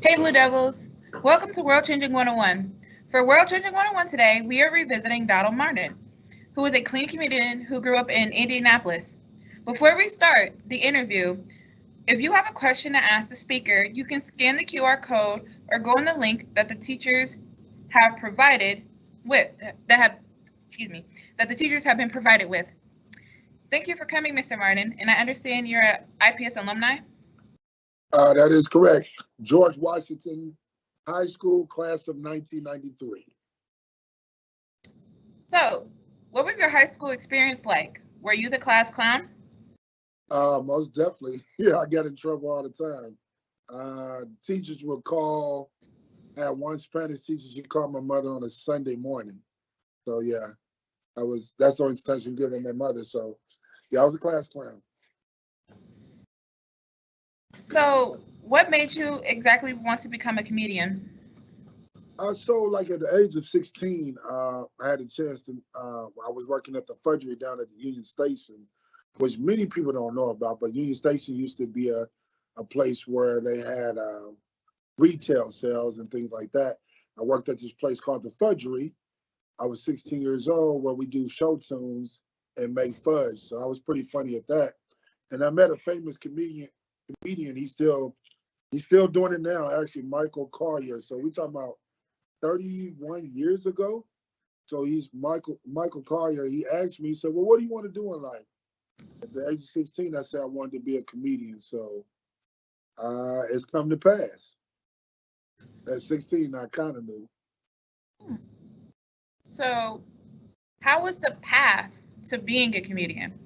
Hey Blue Devils, welcome to World Changing 101. For World Changing 101 today, we are revisiting Donald Martin, who is a clean comedian who grew up in Indianapolis. Before we start the interview, if you have a question to ask the speaker, you can scan the QR code or go on the link that the teachers have provided with that the teachers have been provided with. Thank you for coming, Mr. Martin, and I understand you're an IPS alumni. That is correct. George Washington High School, class of 1993. So, what was your high school experience like? Were you the class clown? Most definitely. Yeah, I get in trouble all the time. Teachers would call. I had one Spanish teacher, she called my mother on a Sunday morning. So yeah, that's the only time she given my mother. So yeah, I was a class clown. So, what made you exactly want to become a comedian? So like at the age of 16, I had a chance to, I was working at the fudgery down at the Union Station, which many people don't know about, but Union Station used to be a place where they had retail sales and things like that. I worked at this place called the Fudgery. I was 16 years old, where we do show tunes and make fudge. So I was pretty funny at that. And I met a famous comedian. He's still doing it now. Actually, Michael Collier. So we talking about 31 years ago. So he's Michael Collier. He asked me, he said, "Well, what do you want to do in life?" At the age of 16, I said I wanted to be a comedian. So it's come to pass. At 16, I kind of knew. So, how was the path to being a comedian?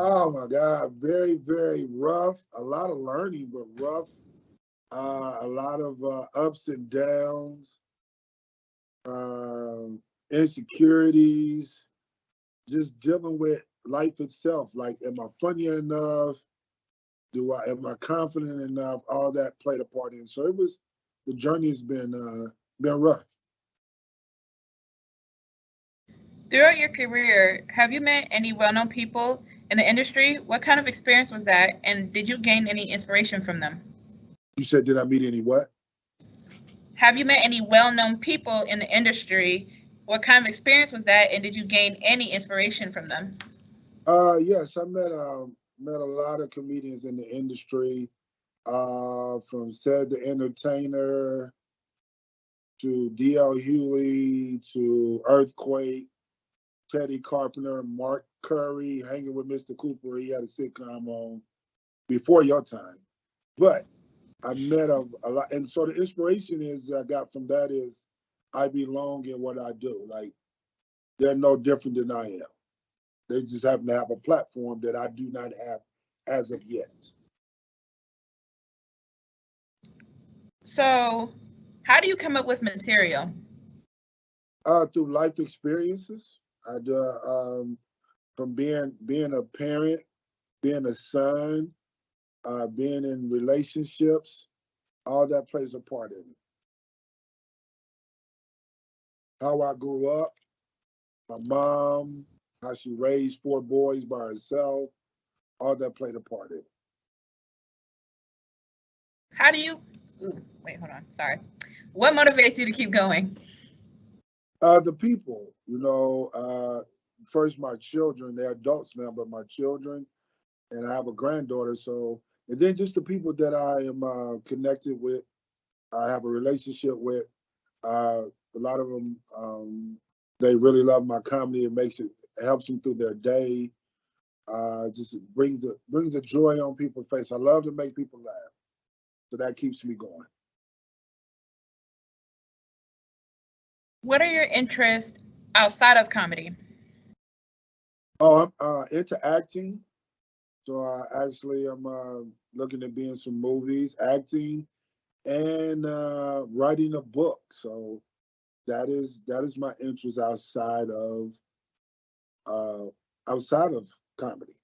Oh my God, very, very rough. A lot of learning, but rough. A lot of ups and downs, um, insecurities, just dealing with life itself. Like, am I funny enough? Am I confident enough? All that played a part in. So the journey has been rough. Throughout your career, have you met any well-known people in the industry? What kind of experience was that, and did you gain any inspiration from them? You said, did I meet any what? Have you met any well-known people in the industry? What kind of experience was that, and did you gain any inspiration from them? Yes, I met a lot of comedians in the industry, from Ced the Entertainer to D.L. Hughley to Earthquake, Teddy Carpenter, Mark Curry, hanging with Mr. Cooper. He had a sitcom on before your time. But I met a lot. And so the inspiration I got from that is I belong in what I do. Like, they're no different than I am. They just happen to have a platform that I do not have as of yet. So, how do you come up with material? Through life experiences. I do, from being a parent, being a son, being in relationships, all that plays a part in it. How I grew up, my mom, how she raised 4 boys by herself, all that played a part in it. How do you, wait, hold on, sorry. What motivates you to keep going? The people, first my children, they're adults now, but my children, and I have a granddaughter. So, and then just the people that I am connected with, I have a relationship with. A lot of them, they really love my comedy. It helps them through their day. Just brings a joy on people's face. I love to make people laugh, so that keeps me going. What are your interests outside of comedy? Oh, I'm into acting. So I'm looking to be in some movies, acting, and writing a book. So that is my interest uh, outside of comedy.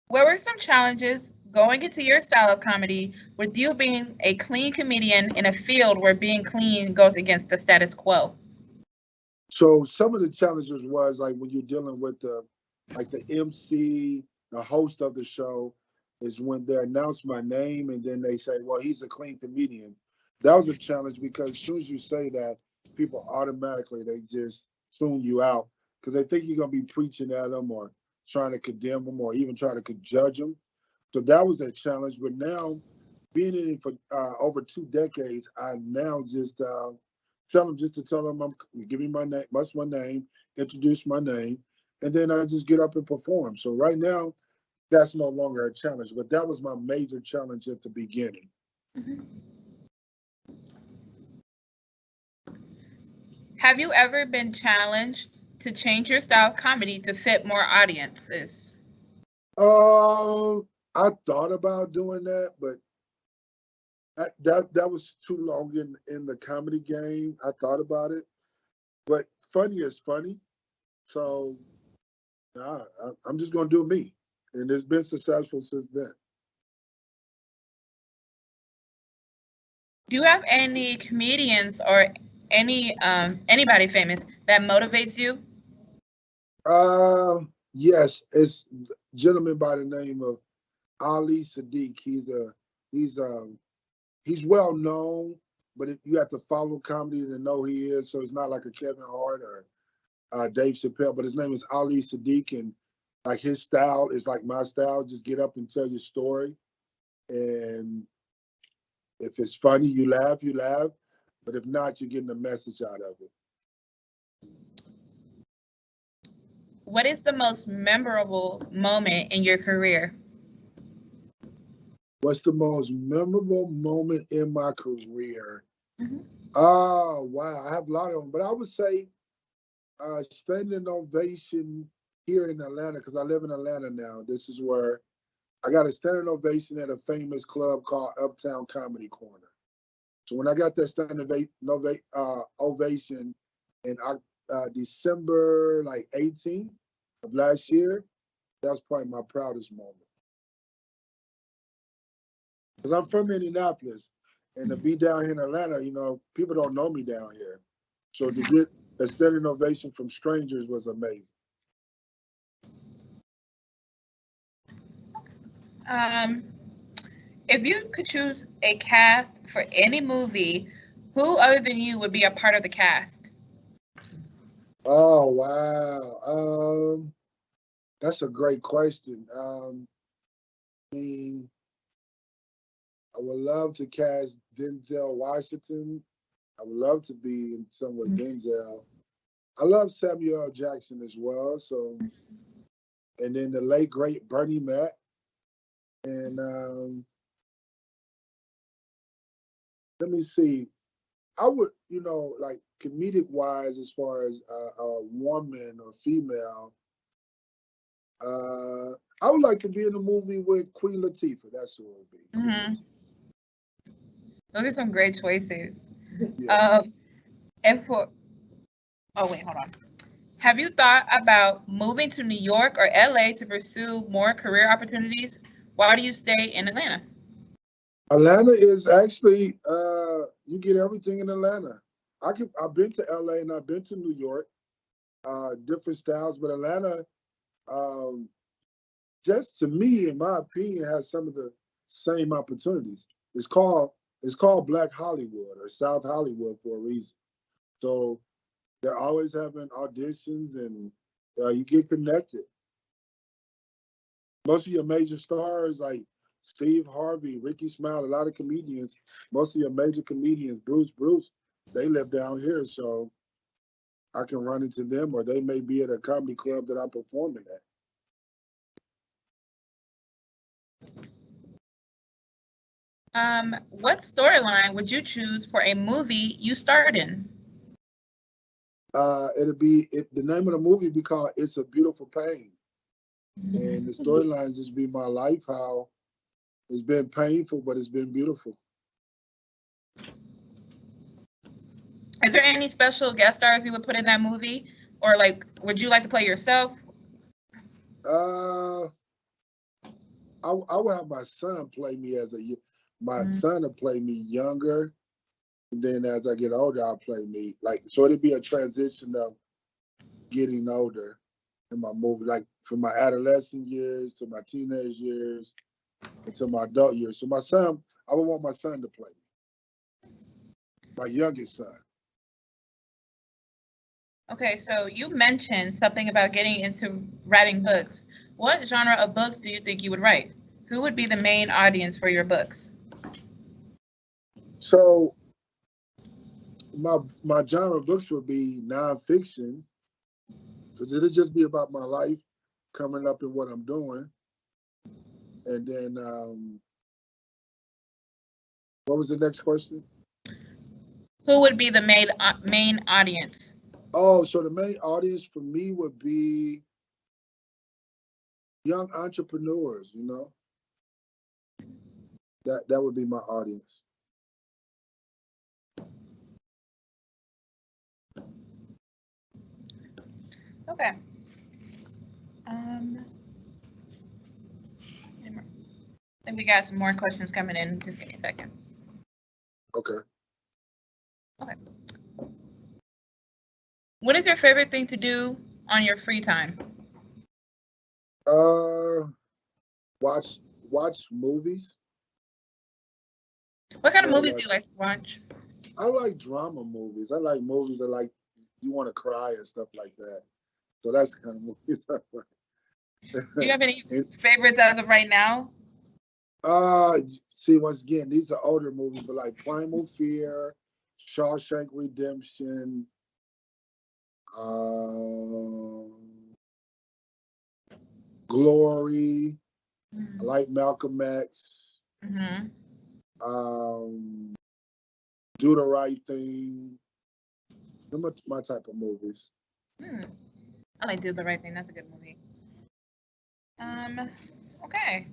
What were some challenges going into your style of comedy with you being a clean comedian in a field where being clean goes against the status quo? So some of the challenges was like when you're dealing with the MC, the host of the show. is when they announce my name and then they say, well, he's a clean comedian. That was a challenge because as soon as you say that, people automatically, they just tune you out because they think you're going to be preaching at them or trying to condemn them or even trying to judge them. So that was a challenge. But now, being in it for over 2 decades, I now just tell them, give me my name, what's my name, introduce my name, and then I just get up and perform. So right now, that's no longer a challenge, but that was my major challenge at the beginning. Mm-hmm. Have you ever been challenged to change your style of comedy to fit more audiences? I thought about doing that, but that was too long in the comedy game. I thought about it, but funny is funny, so nah, I'm just gonna do me, and it's been successful since then. Do you have any comedians or anybody famous that motivates you? Yes, it's a gentleman by the name of Ali Sadiq. He's he's well known, but you have to follow comedy to know he is. So it's not like a Kevin Hart or Dave Chappelle, but his name is Ali Sadiq, and like his style is like my style. Just get up and tell your story, and if it's funny, you laugh, but if not, you're getting a message out of it. What is the most memorable moment in your career? What's the most memorable moment in my career? Mm-hmm. Oh, wow. I have a lot of them, but I would say standing ovation here in Atlanta, because I live in Atlanta now. This is where I got a standing ovation at a famous club called Uptown Comedy Corner. So when I got that ovation in December like 18th of last year, that was probably my proudest moment. Because I'm from Indianapolis, and to be down here in Atlanta, people don't know me down here. So to get a standing ovation from strangers was amazing. Um, if you could choose a cast for any movie, who other than you would be a part of the cast? Oh, wow. That's a great question. I mean, I would love to cast Denzel Washington. I would love to be in somewhere Denzel. I love Samuel L. Jackson as well. So, and then the late great Bernie Mac, and let me see. I would, like comedic wise, as far as a woman or female, I would like to be in a movie with Queen Latifah. That's who it would be. Mm-hmm. Those are some great choices. Yeah. And for oh wait, hold on. Have you thought about moving to New York or LA to pursue more career opportunities? Why do you stay in Atlanta? Atlanta is actually you get everything in Atlanta. I've been to LA and I've been to New York, different styles, but Atlanta, um, just to me, in my opinion, has some of the same opportunities. It's called Black Hollywood or South Hollywood for a reason. So they're always having auditions and you get connected. Most of your major stars like Steve Harvey, Ricky Smile, a lot of comedians, most of your major comedians, Bruce, they live down here. So I can run into them or they may be at a comedy club that I'm performing at. What storyline would you choose for a movie you starred in? The name of the movie be called It's a Beautiful Pain. And the storyline just be my life, how it's been painful, but it's been beautiful. Is there any special guest stars you would put in that movie? Or like, would you like to play yourself? I would have my son play me son will play me younger. And then as I get older, I'll play me. So it'd be a transition of getting older in my movie, like from my adolescent years to my teenage years until my adult years. So my son, I would want my son to play me, my youngest son. Okay, so you mentioned something about getting into writing books. What genre of books do you think you would write? Who would be the main audience for your books? So my genre of books would be nonfiction, because it'll just be about my life coming up and what I'm doing. And then what was the next question? Who would be the main audience? Oh, so the main audience for me would be young entrepreneurs, you know. That would be my audience. Okay. I think we got some more questions coming in. Just give me a second. Okay. Okay. What is your favorite thing to do on your free time? Watch movies. What kind of movies do you like to watch? I like drama movies. I like movies that like you want to cry and stuff like that. So that's the kind of movies I like. Do you have any favorites as of right now? See, once again, these are older movies, but like Primal Fear, Shawshank Redemption, Glory. I like Malcolm X. Do the Right Thing. They're my type of movies. I like Do the Right Thing. That's a good movie. Okay.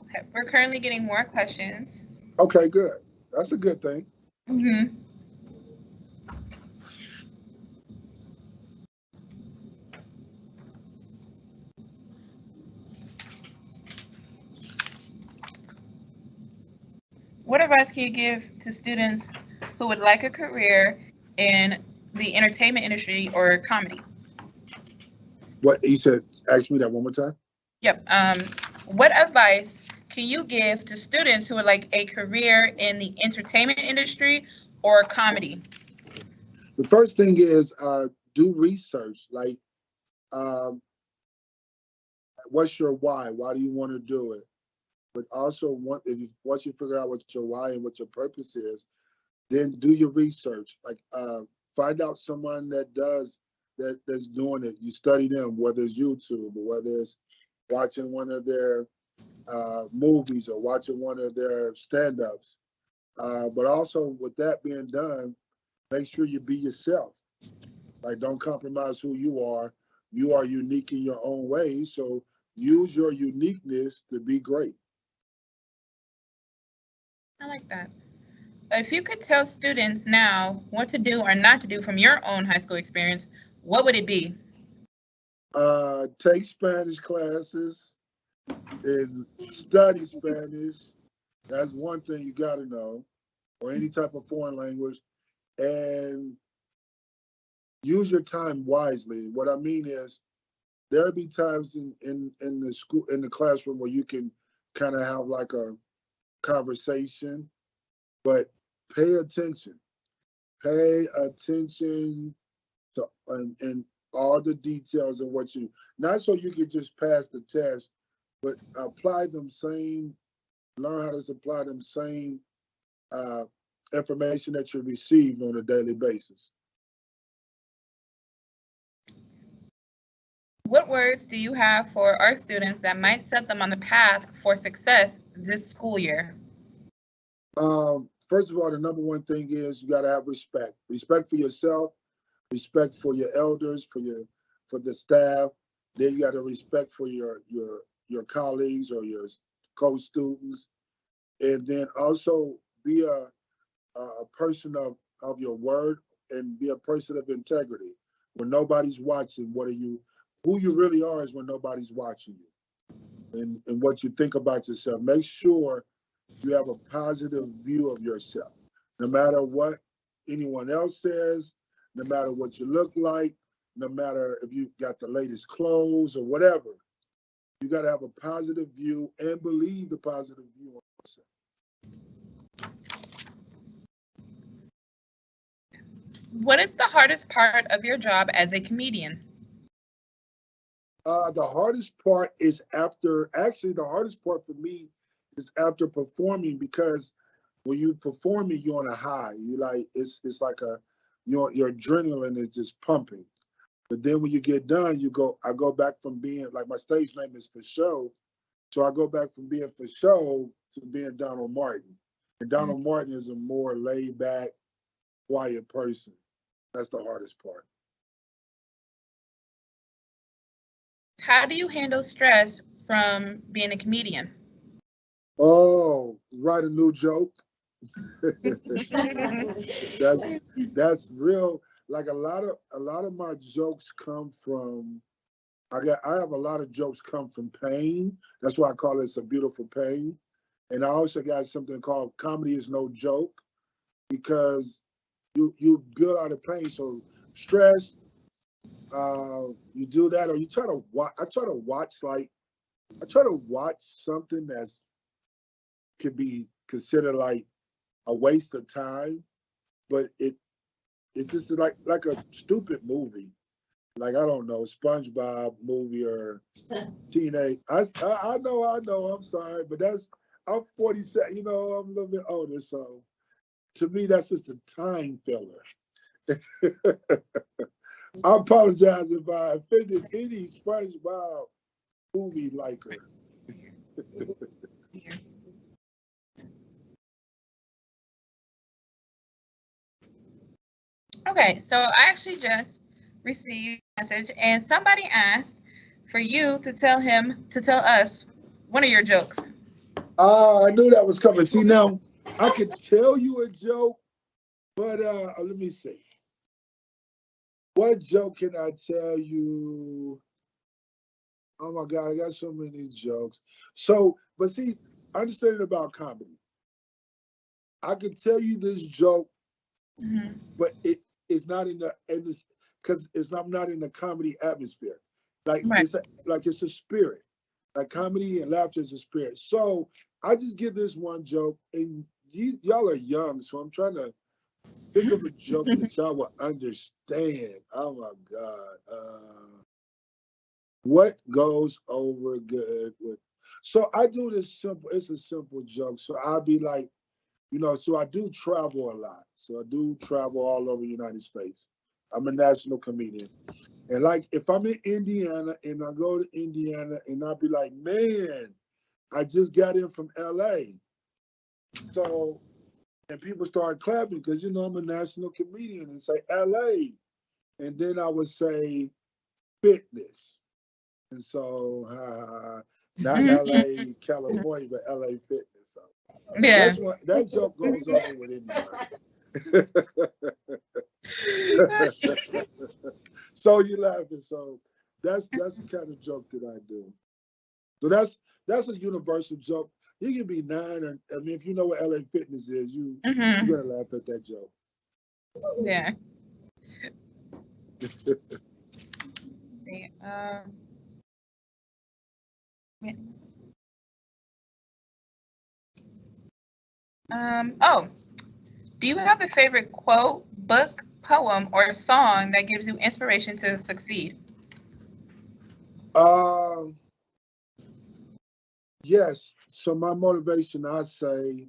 Okay, we're currently getting more questions. Okay, good. That's a good thing. What advice can you give to students who would like a career in the entertainment industry or comedy? What you said? Ask me that one more time. Yep. What advice can you give to students who would like a career in the entertainment industry or comedy? The first thing is do research. Like, what's your why? Why do you want to do it? But also, once you figure out what your why and what your purpose is, then do your research. Like, find out someone that's doing it. You study them, whether it's YouTube or whether it's watching one of their movies or watching one of their stand-ups. But also, with that being done, make sure you be yourself. Like, don't compromise who you are. You are unique in your own way, so use your uniqueness to be great. I like that. If you could tell students now what to do or not to do from your own high school experience, what would it be? Take Spanish classes and study Spanish. That's one thing you got to know, or any type of foreign language, and use your time wisely. What I mean is, there'll be times in the school, in the classroom, where you can kind of have like a conversation, but pay attention. Pay attention to and all the details of what you, not so you can just pass the test, but learn how to apply them same information that you received on a daily basis. What words do you have for our students that might set them on the path for success this school year? First of all, the number one thing is you got to have respect. Respect for yourself, respect for your elders, for the staff. Then you got to respect for your colleagues or your co-students, and then also be a person of your word, and be a person of integrity. When nobody's watching, who you really are is when nobody's watching you, and what you think about yourself. Make sure you have a positive view of yourself, no matter what anyone else says, no matter what you look like, no matter if you got the latest clothes or whatever. You got to have a positive view and believe the positive view on yourself. What is the hardest part of your job as a comedian? The hardest part is the hardest part for me is after performing, because when you performing, you're on a high. You like, it's like your adrenaline is just pumping. But then when you get done, I go back from being, like, my stage name is For Show. So I go back from being For Show to being Donald Martin. And Donald Martin is a more laid back, quiet person. That's the hardest part. How do you handle stress from being a comedian? Oh, write a new joke. That's real. Like, a lot of my jokes come from, I have a lot of jokes come from pain. That's why I call it a beautiful pain. And I also got something called comedy is no joke, because you build out of pain. So stress, you do that, or you try to watch. I try to watch something that's could be considered like a waste of time, but it's just like a stupid movie. Like, I don't know, SpongeBob movie or teenage. I know. I'm sorry, but I'm 47. You know, I'm a little bit older, so to me, that's just a time filler. I apologize if I offended any SpongeBob movie liker. Okay, so I actually just received a message, and somebody asked for you to tell us one of your jokes. I knew that was coming. See, now I could tell you a joke, but let me see. What joke can I tell you? Oh my God, I got so many jokes. So, but see, understanding about comedy, I could tell you this joke, but it's not in the, and it's because I'm not in the comedy atmosphere. Like, Right. it's a spirit. Like, comedy and laughter is a spirit. So I just give this one joke, and y'all are young, so I'm trying to think of a joke that y'all will understand. Oh my God. What goes over good with? So I do this simple. It's a simple joke. So I'll be like, so I do travel a lot. So I do travel all over the United States. I'm a national comedian. And, like, if I'm in Indiana and I go to Indiana and I'll be like, man, I just got in from LA. So, and people start clapping because, I'm a national comedian, and say LA. And then I would say fitness. And so, not LA, California, but LA fitness. So Yeah. that joke goes over with anybody. So you laughing. So that's the kind of joke that I do. So that's a universal joke. You can be 9, or if you know what LA fitness is, you're gonna laugh at that joke. Yeah. Oh, do you have a favorite quote, book, poem, or song that gives you inspiration to succeed? Yes. So my motivation, I say,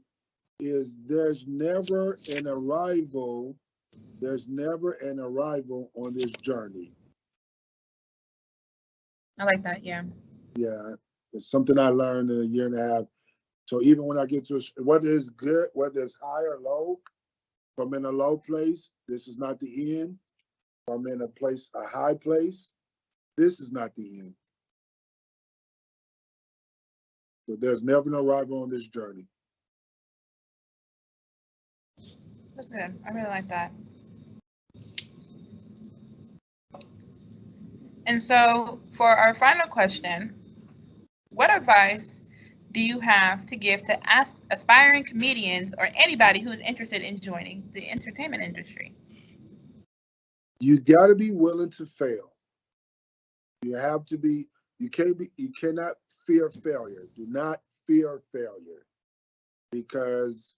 is there's never an arrival on this journey. I like that. Yeah. Yeah. It's something I learned in a year and a half. So even when I get to whether it's good, whether it's high or low, if I'm in a low place, this is not the end. If I'm in a high place, this is not the end. So there's never an arrival on this journey. That's good. I really like that. And so for our final question, what advice do you have to give to aspiring comedians or anybody who is interested in joining the entertainment industry? You got to be willing to fail. You have to be. You cannot fear failure. Do not fear failure, because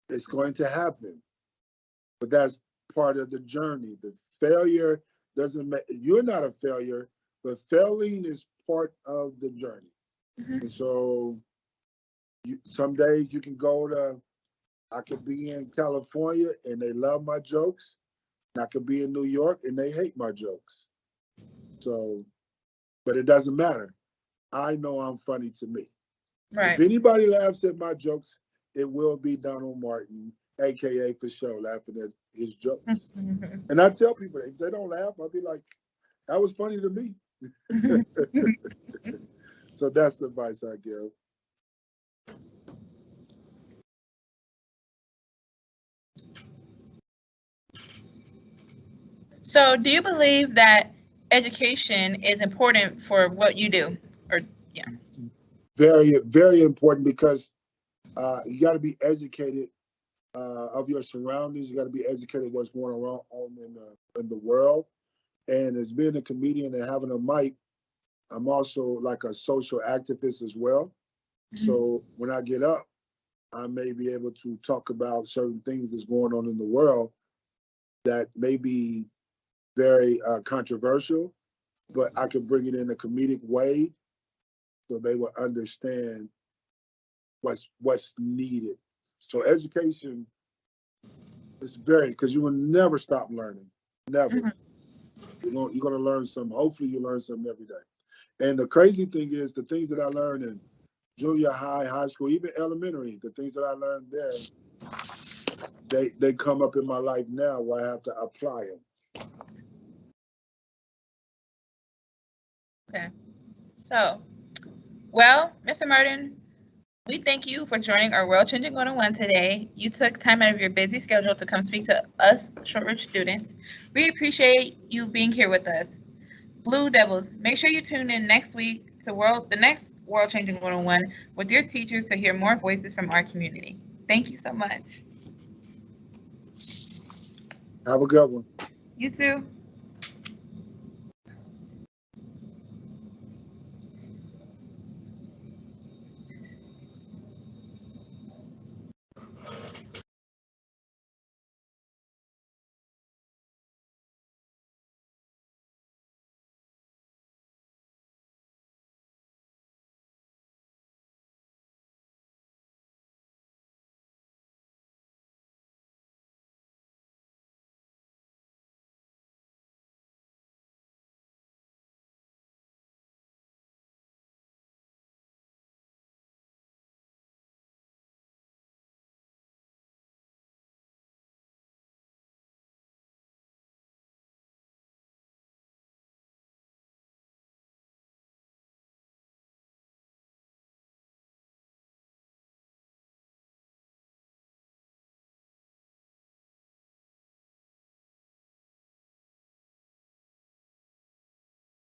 it's going to happen. But that's part of the journey. The failure doesn't make, you're not a failure, but failing is part of the journey. And so some days you can go to, I could be in California and they love my jokes. And I could be in New York and they hate my jokes. So, but it doesn't matter. I know I'm funny to me. Right. If anybody laughs at my jokes, it will be Donald Martin, AKA for sure, laughing at his jokes. And I tell people, if they don't laugh, I'll be like, that was funny to me. So that's the advice I give. So, do you believe that education is important for what you do? Or yeah. Very, very important, because you got to be educated of your surroundings. You got to be educated what's going on in the world. And as being a comedian and having a mic, I'm also like a social activist as well. So when I get up, I may be able to talk about certain things that's going on in the world that may be very controversial, but I can bring it in a comedic way so they will understand what's needed. So education is very, because you will never stop learning, never. You're going to learn something. Hopefully you learn something every day. And the crazy thing is, the things that I learned in junior high, high school, even elementary, the things that I learned there, they come up in my life now where I have to apply them. Okay. So, well, Mr. Martin, we thank you for joining our World Changing 101 today. You took time out of your busy schedule to come speak to us Shortridge students. We appreciate you being here with us. Blue Devils, make sure you tune in next week to the next World Changing 101 with your teachers to hear more voices from our community. Thank you so much. Have a good one. You too.